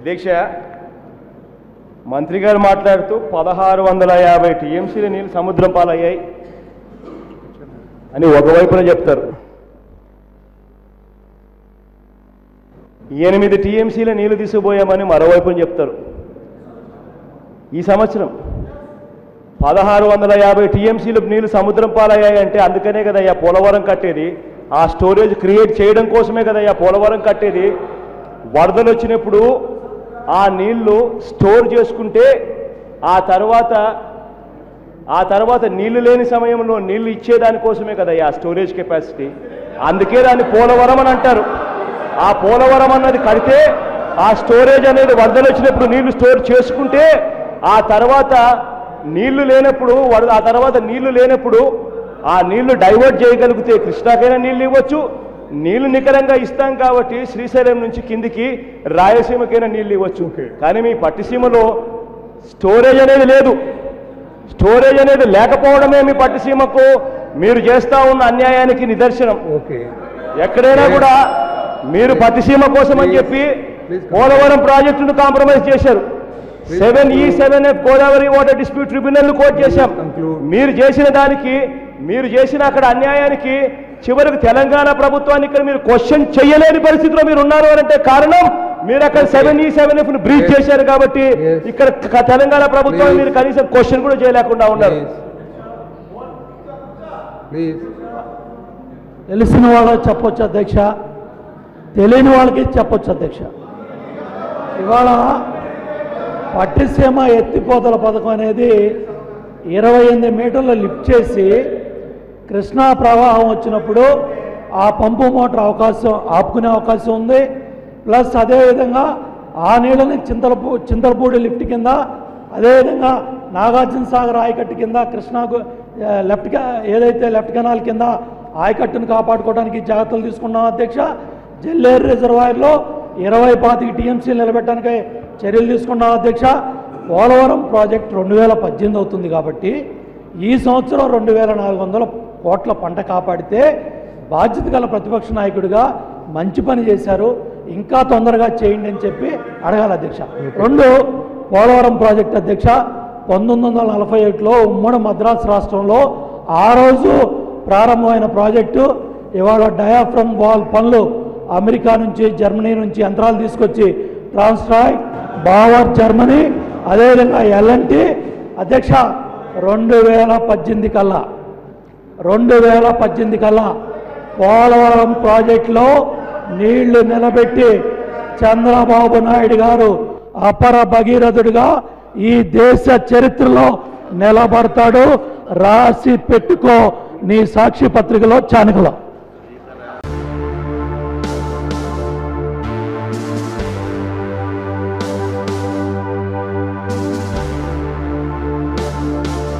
అధ్యక్ష, మంత్రి గారు మాట్లాడుతూ 1650 టీఎంసీల నీళ్ళు సముద్రం పాలయ్యాయి అని ఒకవైపున చెప్తారు, 8 టీఎంసీల నీళ్లు తీసుకుపోయామని మరోవైపున చెప్తారు. ఈ సంవత్సరం 1650 టీఎంసీలు నీళ్లు సముద్రం పాలయ్యాయి అంటే అందుకనే కదయ్యా పోలవరం కట్టేది, ఆ స్టోరేజ్ క్రియేట్ చేయడం కోసమే కదయ్యా పోలవరం కట్టేది. వరదలు వచ్చినప్పుడు ఆ నీళ్లు స్టోర్ చేసుకుంటే ఆ తర్వాత నీళ్లు లేని సమయంలో నీళ్లు ఇచ్చేదానికోసమే కదయ్యా ఆ స్టోరేజ్ కెపాసిటీ. అందుకే దాన్ని పోలవరం అని అంటారు. ఆ పోలవరం అన్నది కడితే ఆ స్టోరేజ్ అనేది వరదలు వచ్చినప్పుడు నీళ్లు స్టోర్ చేసుకుంటే ఆ తర్వాత నీళ్లు లేనప్పుడు ఆ నీళ్లు డైవర్ట్ చేయగలిగితే కృష్ణాకైనా నీళ్లు ఇవ్వచ్చు, నీళ్లు నికరంగా ఇస్తాం కాబట్టి శ్రీశైలం నుంచి కిందికి రాయలసీమకైనా నీళ్లు ఇవ్వచ్చు. కానీ మీ పట్టిసీమలో స్టోరేజ్ అనేది లేదు. స్టోరేజ్ అనేది లేకపోవడమే మీ పట్టిసీమకు మీరు చేస్తా ఉన్న అన్యాయానికి నిదర్శనం. ఎక్కడైనా కూడా మీరు పట్టిసీమ కోసం అని చెప్పి పోలవరం ప్రాజెక్టును కాంప్రమైజ్ చేశారు. 7E 7F Godavari water dispute tribunal court చేశాం. మీరు చేసిన అక్కడ అన్యాయానికి చివరికి తెలంగాణ ప్రభుత్వాన్ని ఇక్కడ మీరు క్వశ్చన్ చేయలేని పరిస్థితిలో మీరు ఉన్నారు అంటే కారణం మీరు అక్కడ 7E 7F ను బ్రీచ్ చేశారు కాబట్టి ఇక్కడ తెలంగాణ ప్రభుత్వం మీరు కనీసం క్వశ్చన్ కూడా చేయలేకుండా ఉన్నారు. తెలిసిన వాళ్ళకి చెప్పొచ్చు అధ్యక్ష, తెలియని వాళ్ళకి చెప్పొచ్చు అధ్యక్ష. ఇవాళ పట్టిసీమ ఎత్తిపోతల పథకం అనేది 28 మీటర్లు లిఫ్ట్ చేసి కృష్ణా ప్రవాహం వచ్చినప్పుడు ఆ పంపు మోటార్ ఆపుకునే అవకాశం ఉంది. ప్లస్ అదేవిధంగా ఆ నీళ్ళని చింతలపూడి లిఫ్ట్ కింద, అదేవిధంగా నాగార్జున సాగర్ ఆయకట్టు కింద కృష్ణాకు ఏదైతే లెఫ్ట్ కెనాల్ కింద ఆయకట్టును కాపాడుకోవడానికి జాగ్రత్తలు తీసుకున్నాం అధ్యక్ష. జల్లేరు రిజర్వాయర్లో 20-25 టీఎంసీలు నిలబెట్టడానికి చర్యలు తీసుకున్నాం అధ్యక్ష. పోలవరం ప్రాజెక్ట్ 2018 అవుతుంది కాబట్టి ఈ సంవత్సరం 2400 కోట్ల పంట కాపాడితే బాధ్యత గల ప్రతిపక్ష నాయకుడిగా మంచి పని చేశారు, ఇంకా తొందరగా చేయండి అని చెప్పి అడగాలి అధ్యక్ష. 2 పోలవరం ప్రాజెక్ట్ అధ్యక్ష 1947లో ఉమ్మడి మద్రాసు రాష్ట్రంలో ఆ రోజు ప్రారంభమైన ప్రాజెక్టు ఇవాళ డయాఫ్రమ్ వాల్ పనులు అమెరికా నుంచి జర్మనీ నుంచి యంత్రాలు తీసుకొచ్చి ట్రాన్స్ట్రాయ్, బావర్ జర్మనీ, అదేవిధంగా L&T అధ్యక్ష 2018 కల్లా పోలవరం ప్రాజెక్టులో నీళ్లు నిలబెట్టి చంద్రబాబు నాయుడు గారు అపర భగీరథుడిగా ఈ దేశ చరిత్రలో నిలబడతాడు. రాసి పెట్టుకో నీ సాక్షి పత్రికలో చాణికలో.